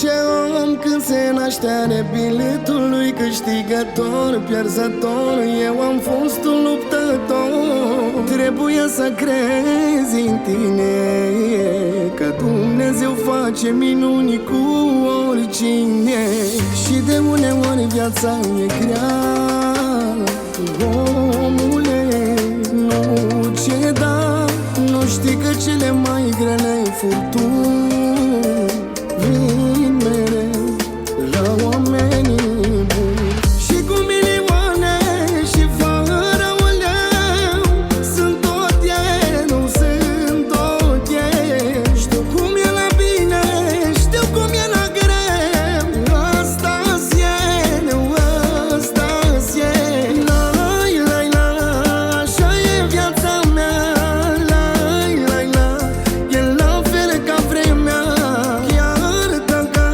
Ce om când se naște are biletul lui câștigător, pierzător. Eu am fost un luptător. Trebuie să crezi în tine, că Dumnezeu face minuni cu oricine. Și de uneori viața e grea, omule, nu ceda. Nu știi că cele mai grele furtuni vin mereu la oamenii buni. Și cu milioane și fără un leu, sunt tot ei, nu sunt tot ei. Știu cum e la bine, știu cum e la greu. Asta-s eu, asta-s eu. Lai, lai, la, așa e viața mea. Lai, lai, la, e la fel ca vremea. Chiar dacă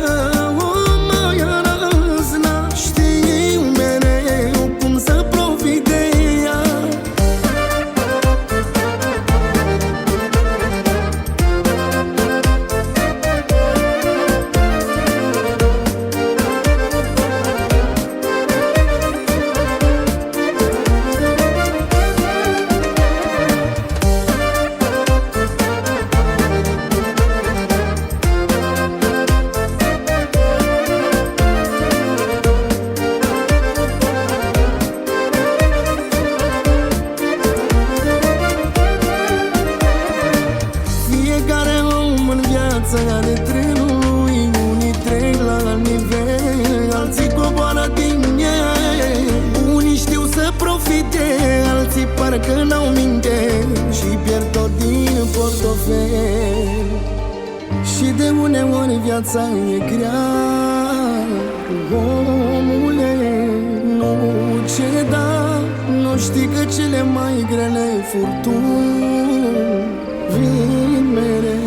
o mai răzna, știu mereu cum să profit de ea. Fiecare om în viață are trenul lui. Unii trec la alt nivel, alții coboară din el. Unii știu să profite, alții parcă n-au minte și pierd tot din portofel. Și de uneori viața e grea, omule, nu ceda. Nu știi că cele mai grele furtuni vin mereu